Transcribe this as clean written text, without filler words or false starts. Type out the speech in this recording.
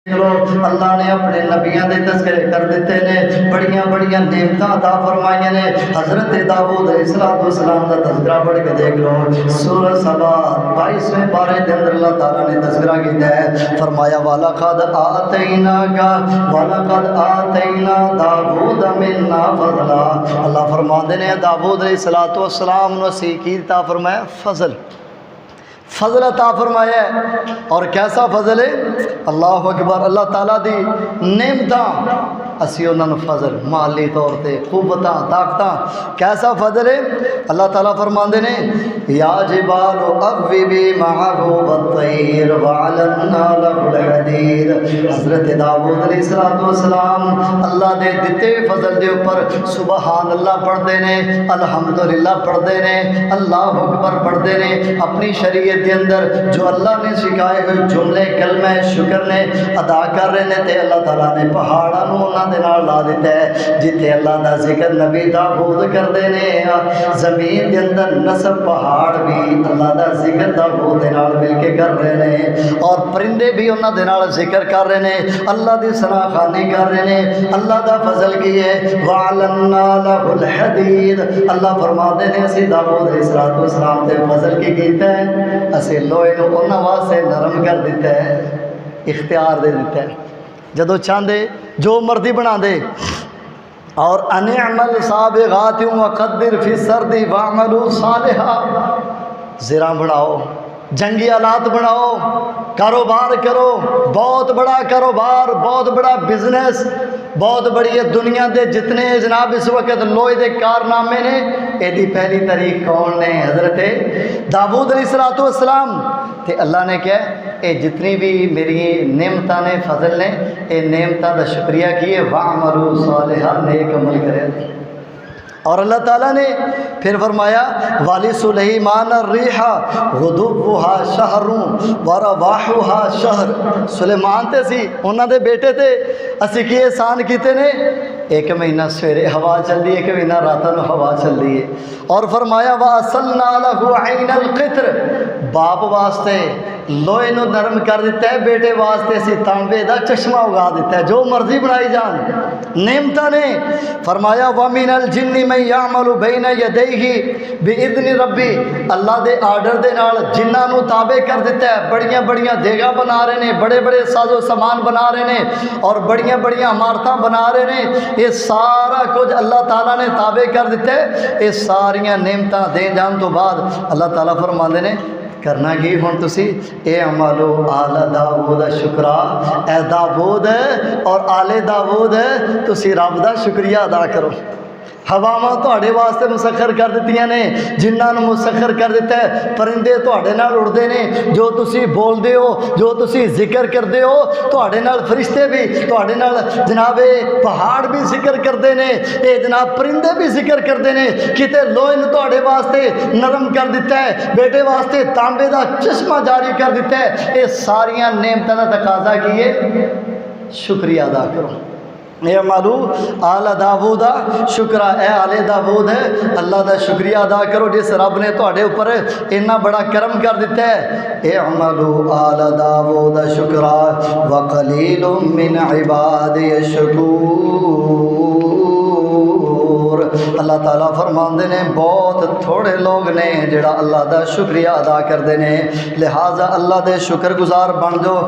اللہ نے اپنے نبیوں کے تذکرے کر دیتے ہیں، بڑیاں بڑیاں نعمتاں عطا فرمائیاں نے۔ حضرت داؤد علیہ السلام کا تذکرہ پڑھ کے دیکھ لو، سورہ سبا 22ویں پارے کے اندر اللہ تعالیٰ نے تذکرہ کیا ہے، فرمایا وَلَقَدْ آتَيْنَا دَاوُودَ مِنَّا فَضْلًا۔ اللہ فرماندے نے داؤد علیہ السلام نے اسی کی عطا فرمایا فضل عطا فرمایا ہے۔ اور کیسا فضل ہے؟ اللہ اکبر، اللہ تعالیٰ دی نعمتاں اسی انہوں نے فضل مالی طور تے قوتاں طاقتاں، کیسا فضل ہے؟ اللہ تعالیٰ فرماندے نے یا جبال اوبی معه والطیر وعلنا له الحدید۔ حضرت داؤد علیہ السلام اللہ دے دتے فضل دے اوپر سبحان اللہ پڑھتے ہیں، الحمدللہ پڑھتے ہیں، اللہ اکبر پڑھتے ہیں، اپنی شریعت کے اندر جو اللہ نے سکھائے ہوئے جملے کلمہ شکر نے ادا کر رہے ہیں، تے اللہ تعالیٰ نے پہاڑاں دے نال لا دیتا ہے جتے اللہ دا ذکر نبی داؤد کرتے ہیں، زمین کے اندر نصب پہاڑ بھی اللہ دا ذکر داؤد دے نال مل کے کر رہے ہیں، اور پرندے بھی انہاں دے نال ذکر کر رہے ہیں، اللہ دی ثنا خوانی کر رہے ہیں۔ اللہ دا فضل کی ہے وَعَلَنَّا لَهُ الْحَدِيدَ۔ اللہ فرماتے ہیں اسی داؤد علیہ السلام تے فضل کی کیتا ہے، اسی لوہے نو انہاں واسطے نرم کر دیتا ہے، اختیار دے دیتا ہے، جدو چاہندے جو مرضی بنا دے۔ اور انعمل سابغات وقدر فی السرد واعملوا صالحا، زرا بناؤ، جنگی آلات بناؤ، کاروبار کرو، بہت بڑا کاروبار، بہت بڑا بزنس، بہت بڑی دنیا دے جتنے جناب اس وقت لوہے دے کارنامے نے، ایدی پہلی تاریخ کون نے؟ حضرت داؤد علیہ السلام۔ تے اللہ نے کیا اے جتنی بھی میری نعمتاں نے فضل نے، اے نعمتاں دا شکریہ کیے وَعَمَلُوا صَالِحًا، نیک عمل کرے۔ اور اللہ تعالیٰ نے پھر فرمایا وَلِسُلَيْمَانَ الرِّيحَ غُدُوُّهَا شَهْرٌ وَرَوَاحُهَا شَهْرٌ۔ سلیمان تے سی انہاں دے بیٹے تے اسی کی احسان کیتے نے، ایک مہینہ سویرے ہوا چل دی ہے، ایک مہینہ راتاں نو ہوا چل دی ہے۔ اور فرمایا وَأَصَلْنَا لَهُ عَيْنَ الْقِطْرِ، باپ واسطے لوہے نو نرم کر دیتا ہے، بیٹے واسطے اسی تانبے دا چشمہ اگا دیتا ہے، جو مرضی بنائی جان نعمتاں نے۔ فرمایا وَمِنَ الْجِنِّ مَن يَعْمَلُ بَيْنَ يَدَيْهِ بِإِذْنِ رَبِّهِ، اللہ دے آرڈر دے نال جنہاں نو تابع کر دیتا ہے، بڑیاں بڑیاں دیگاں بنا رہے ہیں، بڑے بڑے ساز و سامان بنا رہے ہیں، اور بڑیاں بڑیاں عمارتاں بنا رہے ہیں، یہ سارا کچھ اللہ تعالیٰ نے تابع کر دیتا ہے۔ یہ ساریاں نعمتاں دے جان تو بعد اللہ تعالیٰ فرماندے نے کرنا کی ہون تسی اے عملو آل داؤد شکرا، اے داؤد اور آل داؤد تسی رب دا شکریہ ادا کرو۔ ہواواں تواڈے واسطے مسخر کر دتیاں نے، جنہاں نوں مسخر کر دیتا ہے، پرندے تواڈے نال اڑدے نے، جو تسی بولدے ہو، جو تسی ذکر کردے ہو، تواڈے نال فرشتے بھی تواڈے نال جناب پہاڑ بھی ذکر کردے نے، اے جناب پرندے بھی ذکر کردے نے، کتے لوہے نوں تواڈے واسطے نرم کر دیتا ہے، بیٹے واسطے تانبے دا چشمہ جاری کر دیتا ہے۔ اے ساریاں نعمتاں دا تقاضا کیے شکریہ ادا کرو۔ اعملوا آل داؤد شکرا، اے آل داؤد اللہ دا شکریہ ادا کرو جس رب نے تواڈے اوپر اتنا بڑا کرم کر دیتا ہے۔ اعملوا آل داؤد شکرا وقلیل من عبادی الشکور۔ اللہ تعالیٰ فرماندے نے بہت تھوڑے لوگ نے جڑا اللہ دا شکریہ ادا کردے نے، لہٰذا اللہ دے شکر گزار بن جاؤ۔